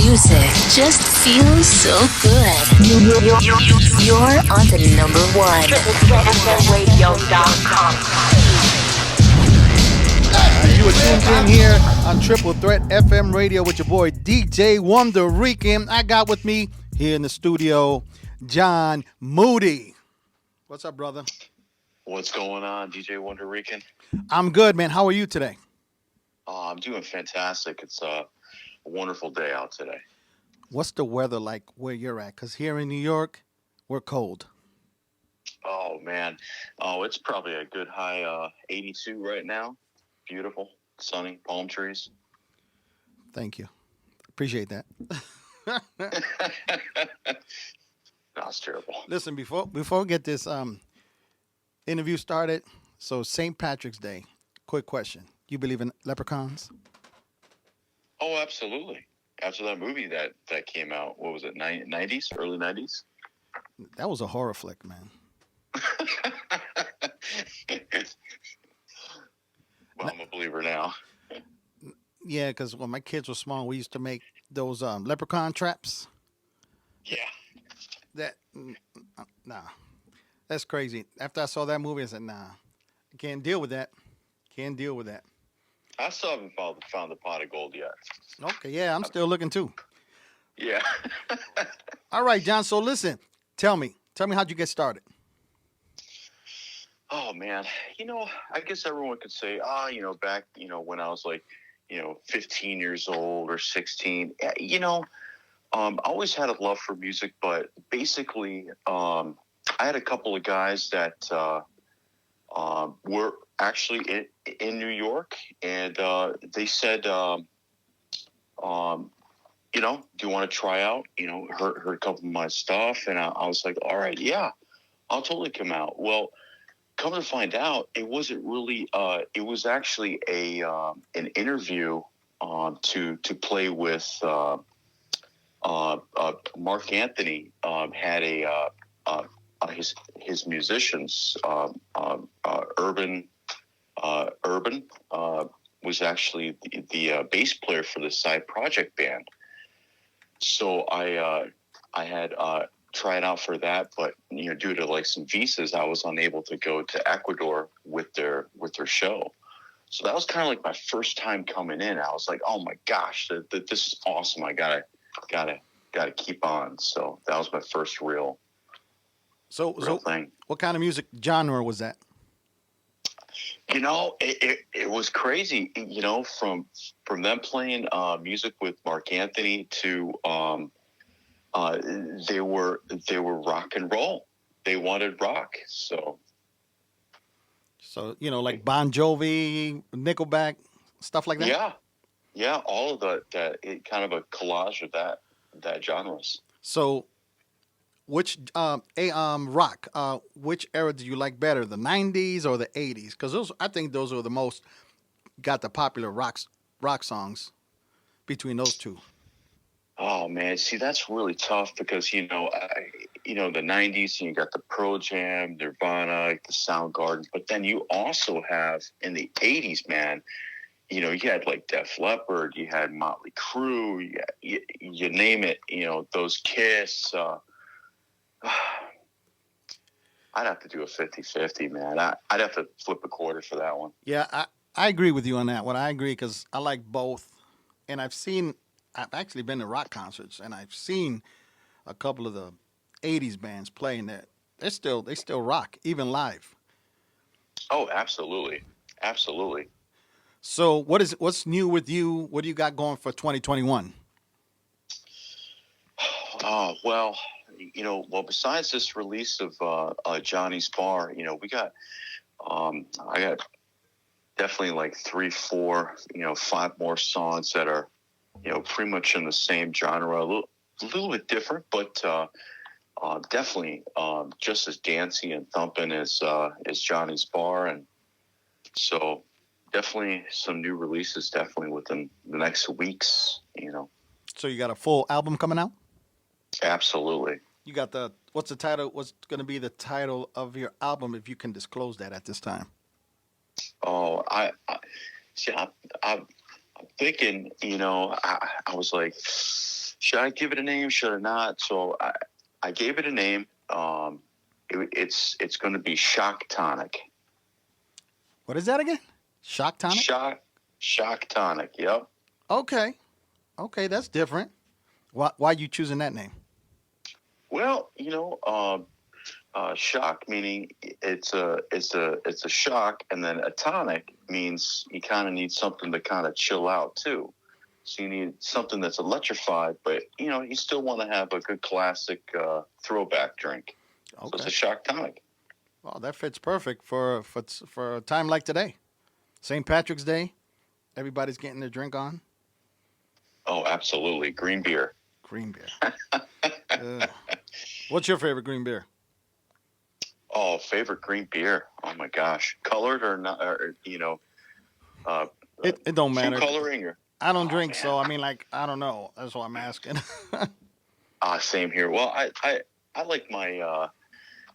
music just feels so good. You're on the number one. TripleThreatFMRadio.com. You are tuned in here on Triple Threat FM Radio with your boy DJ Wonderrican. I got with me here in the studio Jon Moody. What's up, brother? What's going on, DJ Wonderrican? I'm good, man. How are you today? I'm doing fantastic. It's a wonderful day out today. What's the weather like where you're at? Because here in New York, we're cold. Oh, man. Oh, it's probably a good high 82 right now. Beautiful, sunny, palm trees. Thank you. Appreciate that. That's terrible. Listen, before we get this interview started, so St. Patrick's Day, quick question. You believe in leprechauns? Oh, absolutely. After that movie that came out, what was it, 90s, early 90s? That was a horror flick, man. Well, I'm a believer now. Yeah, because when my kids were small, we used to make those leprechaun traps. Yeah. Nah, that's crazy. After I saw that movie, I said, nah, I can't deal with that. Can't deal with that. I still haven't found the pot of gold yet. Okay, yeah, I'm still looking too. Yeah. All right, John. So listen, tell me how'd you get started? Oh, man. I guess everyone could say, back, when I was like, 15 years old or 16, I always had a love for music, but basically, I had a couple of guys that were actually in New York, and they said, do you want to try out? Heard a couple of my stuff, and I was like, all right, yeah, I'll totally come out. Well, come to find out, it wasn't really. It was actually an interview to play with Mark Anthony. Had his musicians. Urban was actually the bass player for the side project band. So I had tried out for that, but due to like some visas, I was unable to go to Ecuador with their show. So that was kind of like my first time coming in. I was like, oh my gosh, this is awesome. I gotta keep on. So that was my first real thing. What kind of music genre was that? It was crazy. From them playing music with Mark Anthony to they were rock and roll. They wanted rock. So like Bon Jovi, Nickelback, stuff like that. Yeah, all of that. It kind of a collage of that genres. So, which rock? Which era do you like better, the '90s or the '80s? Because I think those are the most got the popular rock songs between those two. Oh man, see that's really tough because the '90s you got the Pearl Jam, Nirvana, the Soundgarden, but then you also have in the '80s, man. You had like Def Leppard, you had Motley Crue, you name it. Those Kiss. I'd have to do a 50-50, man. I'd have to flip a quarter for that one. Yeah, I agree with you on that one. I agree because I like both, and I've actually been to rock concerts, and I've seen a couple of the '80s bands playing that. They still rock, even live. Oh, absolutely. So what's new with you? What do you got going for 2021? Oh, well, besides this release of Johnny's Bar, we got I got definitely like 3, 4, 5 more songs that are pretty much in the same genre, a little bit different, but definitely just as dancey and thumping as Johnny's Bar, and so definitely some new releases definitely within the next weeks. So you got a full album coming out? Absolutely. You got what's the title? What's going to be the title of your album, if you can disclose that at this time? Oh, I see. I'm thinking. I was like, should I give it a name? Should I not? So I gave it a name. It's going to be Shock Tonic. What is that again? Shock tonic? Shock Tonic. Yep. Okay. Okay, that's different. Why are you choosing that name? Well, shock meaning it's a shock, and then a tonic means you kind of need something to kind of chill out too. So you need something that's electrified, but you still want to have a good classic throwback drink. Okay. So it's a shock tonic. Well, that fits perfect for a time like today, St. Patrick's Day. Everybody's getting their drink on. Oh, absolutely, green beer. Green beer. What's your favorite green beer? Oh, favorite green beer. Oh my gosh, colored or not? It don't matter. Food coloring or I don't drink, man. So I mean, I don't know. That's why I'm asking. Same here. Well, I like my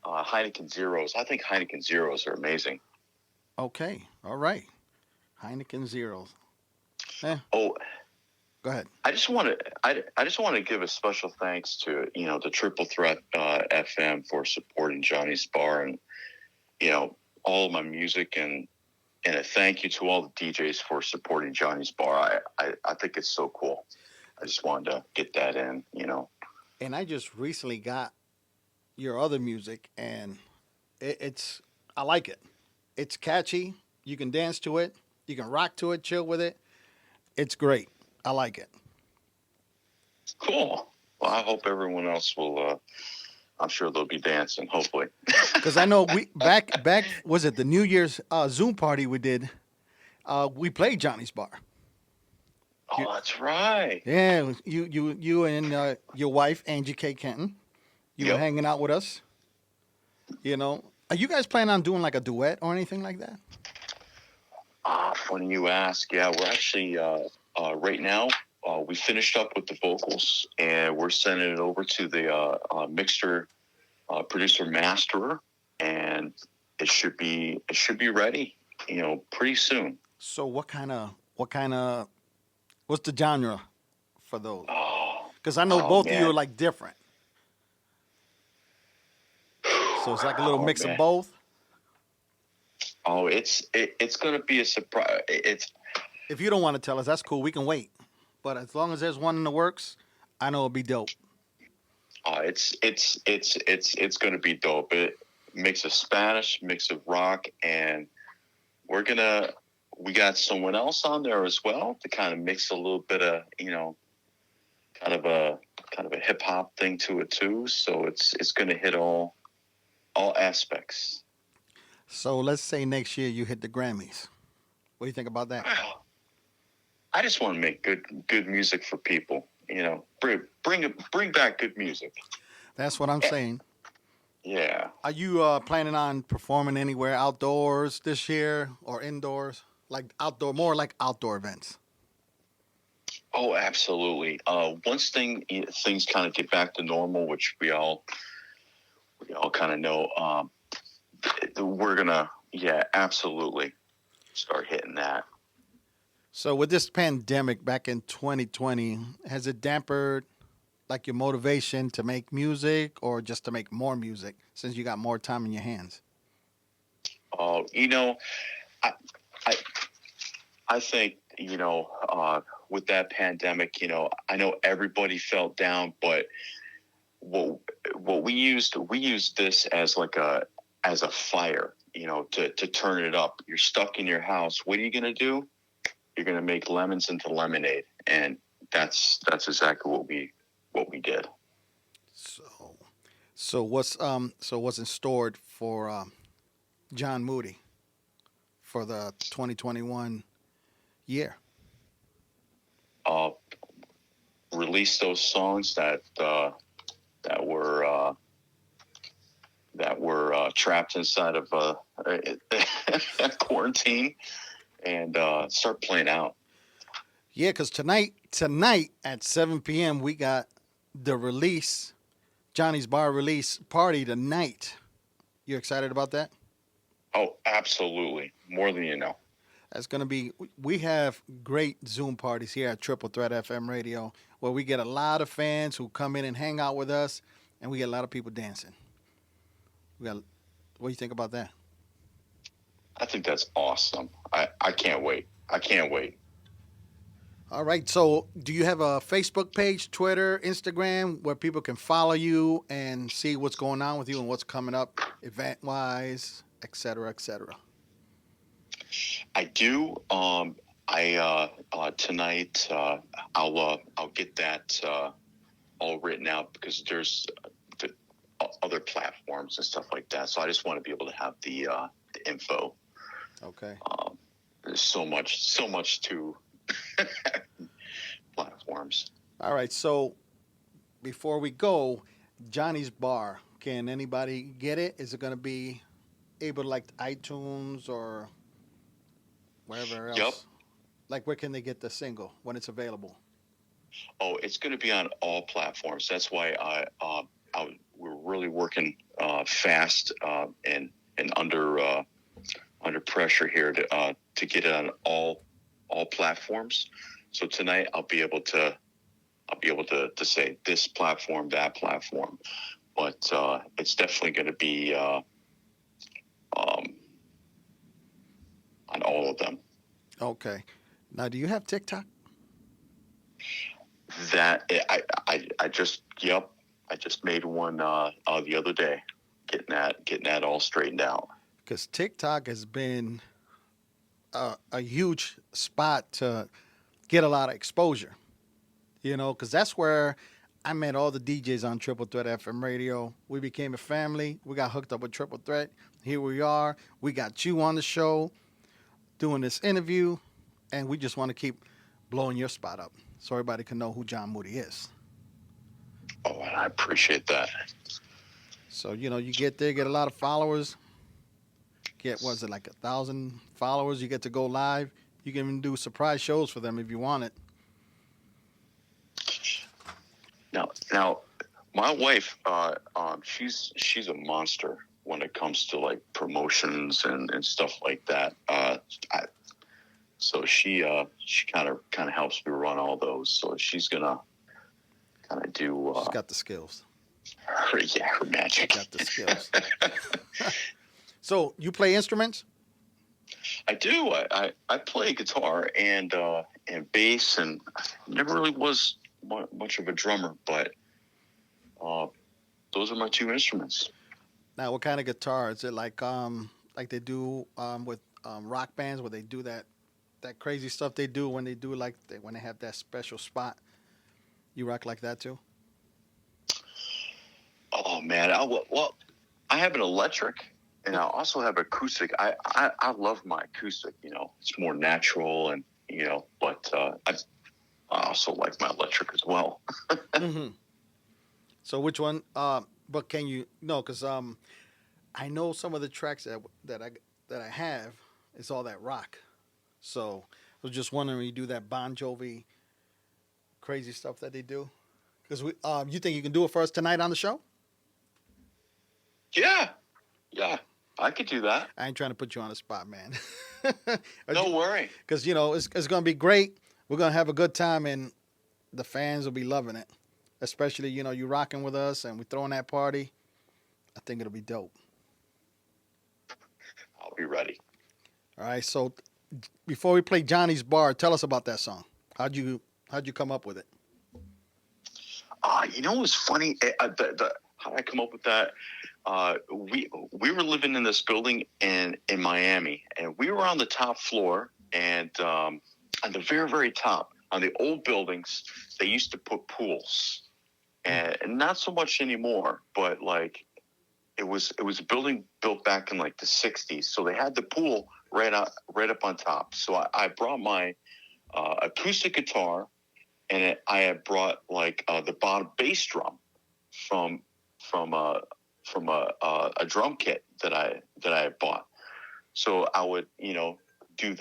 Heineken Zeros. I think Heineken Zeros are amazing. Okay, all right. Heineken Zeros. Oh, go ahead. I just want to give a special thanks to the Triple Threat FM for supporting Johnny's Bar and all of my music and a thank you to all the DJs for supporting Johnny's Bar. I think it's so cool. I just wanted to get that in. And I just recently got your other music, and I like it. It's catchy. You can dance to it. You can rock to it, chill with it. It's great. I like it. Cool. Well, I hope everyone else will. I'm sure they'll be dancing. Hopefully. Because I know we back was it the New Year's Zoom party we did? We played Johnny's Bar. Oh, that's right. Yeah, you and your wife Angie K. Kenton. You were hanging out with us. Are you guys planning on doing like a duet or anything like that? Funny you ask. Yeah, we're actually right now. We finished up with the vocals, and we're sending it over to the mixer, producer, masterer, and it should be ready, pretty soon. So what's the genre for those? Because I know both of you are like different. So it's like a little mix of both. Oh, it's going to be a surprise. If you don't want to tell us, that's cool. We can wait. But as long as there's one in the works, I know it'll be dope. It's going to be dope. It mix of Spanish, mix of rock, and we got someone else on there as well to kind of mix a little bit of kind of a hip hop thing to it too. So it's going to hit all aspects. So let's say next year you hit the Grammys. What do you think about that? Wow. I just want to make good music for people. Bring back good music. That's what I'm saying. Yeah. Are you planning on performing anywhere outdoors this year or indoors? Like more like outdoor events? Oh, absolutely. Once things kind of get back to normal, which we all kind of know, we're gonna, absolutely start hitting that. So with this pandemic back in 2020, has it dampened like your motivation to make music or just to make more music since you got more time in your hands? Oh, I think, with that pandemic, I know everybody felt down, but what we used this as as a fire, to turn it up. You're stuck in your house. What are you going to do? You're going to make lemons into lemonade. And that's exactly what we did. So what's in store for Jon Moody for the 2021 year? Release those songs that were trapped inside of quarantine and start playing out. Yeah, because tonight at 7 p.m. we got the release, Johnny's Bar release party tonight. You excited about that? Oh, absolutely. More than you know. That's going to be, we have great Zoom parties here at Triple Threat FM Radio where we get a lot of fans who come in and hang out with us, and we get a lot of people dancing. What do you think about that? I think that's awesome. I can't wait. I can't wait. All right. So, do you have a Facebook page, Twitter, Instagram, where people can follow you and see what's going on with you and what's coming up event-wise, et cetera, et cetera? I do. Tonight I'll get that all written out because there's other platforms and stuff like that. So I just want to be able to have the info. Okay. There's so much to platforms. All right. So before we go, Johnny's Bar. Can anybody get it? Is it going to be able to like iTunes or wherever else? Yep. Like where can they get the single when it's available? Oh, it's going to be on all platforms. That's why we're really working fast and under pressure here to get it on all platforms. So tonight I'll be able to say this platform, that platform, but it's definitely going to be on all of them. Okay. Now, do you have TikTok? That I just made one the other day, getting that all straightened out. Because TikTok has been a huge spot to get a lot of exposure, because that's where I met all the DJs on Triple Threat FM Radio. We became a family. We got hooked up with Triple Threat. Here we are. We got you on the show doing this interview, and we just want to keep blowing your spot up so everybody can know who Jon Moody is. Oh, and I appreciate that. So, you get there, get a lot of followers. Get, was it like 1,000 followers? You get to go live. You can even do surprise shows for them if you want it. Now, my wife, she's a monster when it comes to like promotions and stuff like that. So she kind of helps me run all those. So she's gonna kind of do. She's got the skills. Her magic. Got the skills. So you play instruments? I do. I play guitar and bass, and never really was much of a drummer, but those are my two instruments. Now, what kind of guitar is it? Like they do with rock bands, where they do that crazy stuff they do when they do when they have that special spot. You rock like that too? Oh man, I have an electric. And I also have acoustic. I love my acoustic. It's more natural, and but I also like my electric as well. Mm-hmm. So which one? But can you? No, because I know some of the tracks that I have. It's all that rock. So I was just wondering, when you do that Bon Jovi crazy stuff that they do, because you think you can do it for us tonight on the show? Yeah. I could do that. I ain't trying to put you on the spot, man. Don't worry. Because, it's going to be great. We're going to have a good time, and the fans will be loving it. Especially, you rocking with us, and we're throwing that party. I think it'll be dope. I'll be ready. All right, so before we play Johnny's Bar, tell us about that song. How'd you come up with it? It was funny. How did I come up with that? We were living in this building in Miami, and we were on the top floor, and on the very, very top, on the old buildings, they used to put pools, and not so much anymore, but like it was a building built back in like the 60s, so they had the pool right up on top. So I brought my acoustic guitar, and I had brought like the bottom bass drum from a drum kit that I had bought. So I would, do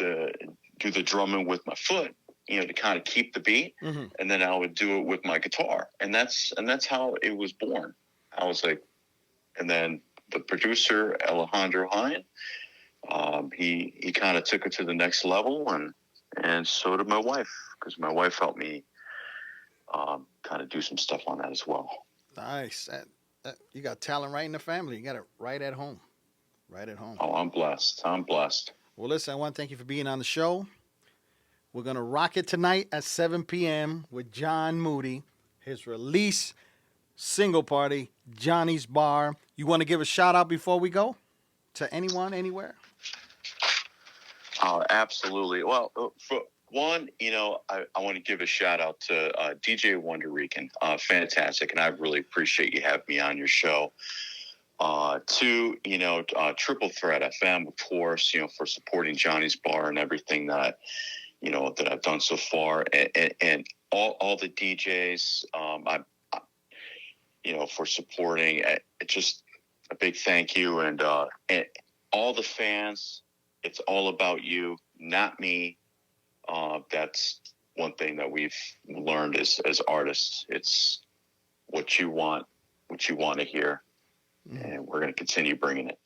the drumming with my foot, to kind of keep the beat. Mm-hmm. And then I would do it with my guitar. And that's how it was born. I was like, and then the producer, Alejandro Hine, he kind of took it to the next level, and so did my wife, because my wife helped me kind of do some stuff on that as well. Nice. You got talent right in the family. You got it right at home. Right at home. Oh, I'm blessed. I'm blessed. Well, listen, I want to thank you for being on the show. We're going to rock it tonight at 7 p.m. with Jon Moody, his release single party, Johnny's Bar. You want to give a shout out before we go to anyone, anywhere? Oh, absolutely. Well, for one, I want to give a shout out to DJ Wonderrican. Fantastic. And I really appreciate you having me on your show. Two, Triple Threat FM, of course, for supporting Johnny's Bar and everything that I've done so far, and all the DJs, for supporting. Just a big thank you, and all the fans. It's all about you, not me. That's one thing that we've learned as artists. It's what you want to hear, and we're going to continue bringing it.